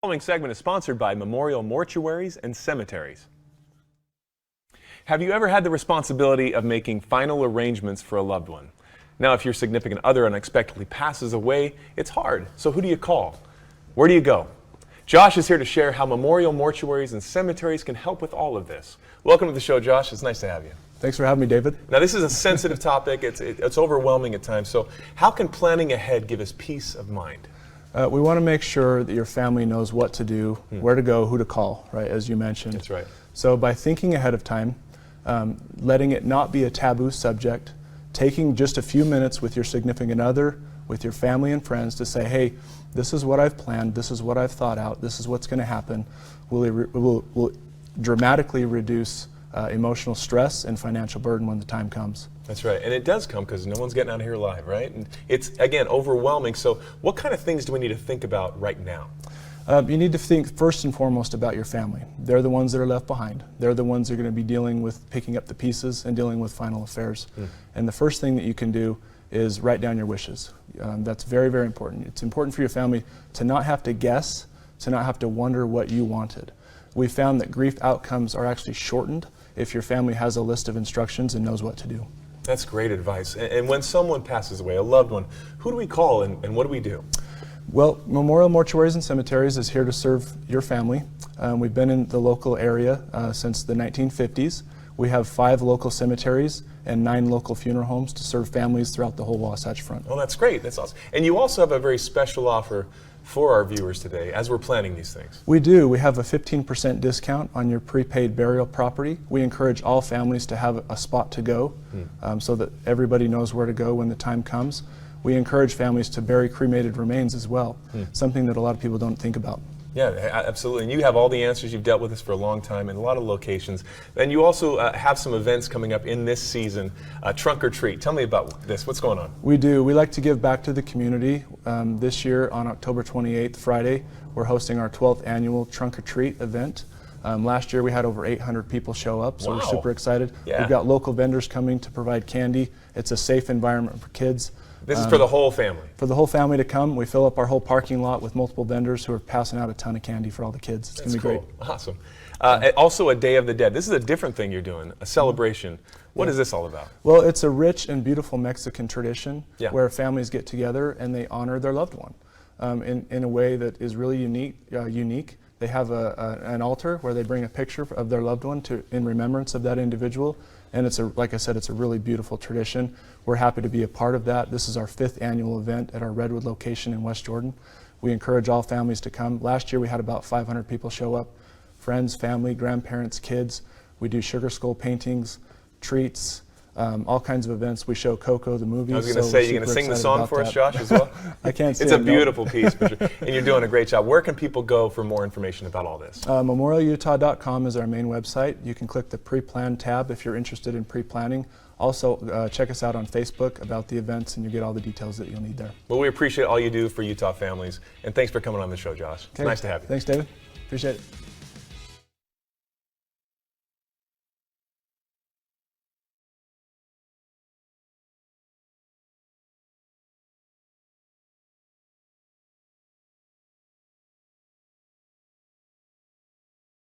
The following segment is sponsored by Memorial Mortuaries and Cemeteries. Have you ever had the responsibility of making final arrangements for a loved one? Now, if your significant other unexpectedly passes away, it's hard. So who do you call? Where do you go? Josh is here to share how Memorial Mortuaries and Cemeteries can help with all of this. Welcome to the show, Josh. It's nice to have you. Thanks for having me, David. Now, this is a sensitive topic. It's overwhelming at times. So how can planning ahead give us peace of mind? We want to make sure that your family knows what to do, where to go, who to call, right, as you mentioned. That's right. So by thinking ahead of time, letting it not be a taboo subject, taking just a few minutes with your significant other, with your family and friends to say, hey, this is what I've planned, this is what I've thought out, this is what's going to happen, will dramatically reduce emotional stress and financial burden when the time comes. That's right, and it does come because no one's getting out of here alive, right? And it's, again, overwhelming. So what kind of things do we need to think about right now? You need to think first and foremost about your family. They're the ones that are left behind. They're the ones that are going to be dealing with picking up the pieces and dealing with final affairs. And the first thing that you can do is write down your wishes. That's very, very important. It's important for your family to not have to guess, to not have to wonder what you wanted. We found that grief outcomes are actually shortened if your family has a list of instructions and knows what to do. That's great advice. And when someone passes away, a loved one, who do we call and what do we do? Well, Memorial Mortuaries and Cemeteries is here to serve your family. We've been in the local area since the 1950s. We have 5 local cemeteries and 9 local funeral homes to serve families throughout the whole Wasatch Front. Oh, that's great. That's awesome. And you also have a very special offer for our viewers today as we're planning these things. We do. We have a 15% discount on your prepaid burial property. We encourage all families to have a spot to go so that everybody knows where to go when the time comes. We encourage families to bury cremated remains as well, something that a lot of people don't think about. Yeah, absolutely. And you have all the answers. You've dealt with this for a long time in a lot of locations. And you also have some events coming up in this season, Trunk or Treat. Tell me about this. What's going on? We do. We like to give back to the community. This year on October 28th, Friday, we're hosting our 12th annual Trunk or Treat event. Last year we had over 800 people show up, so we're super excited. Yeah. We've got local vendors coming to provide candy. It's a safe environment for kids. This is for the whole family? For the whole family to come. We fill up our whole parking lot with multiple vendors who are passing out a ton of candy for all the kids. It's going to be great. Awesome. Also a Day of the Dead. This is a different thing you're doing, a celebration. What is this all about? Well, it's a rich and beautiful Mexican tradition where families get together and they honor their loved one in a way that is really unique. They have an altar where they bring a picture of their loved one in remembrance of that individual. And it's like I said, it's a really beautiful tradition. We're happy to be a part of that. This is our 5th annual event at our Redwood location in West Jordan. We encourage all families to come. Last year we had about 500 people show up. Friends, family, grandparents, kids. We do sugar skull paintings, treats, all kinds of events. We show Coco, the movie. I was going to say, you're going to sing the song for us, Josh, as well? I can't sing. It's a beautiful piece, and you're doing a great job. Where can people go for more information about all this? MemorialUtah.com is our main website. You can click the pre-plan tab if you're interested in pre-planning. Also, check us out on Facebook about the events, and you get all the details that you'll need there. Well, we appreciate all you do for Utah families, and thanks for coming on the show, Josh. It's nice to have you. Thanks, David. Appreciate it.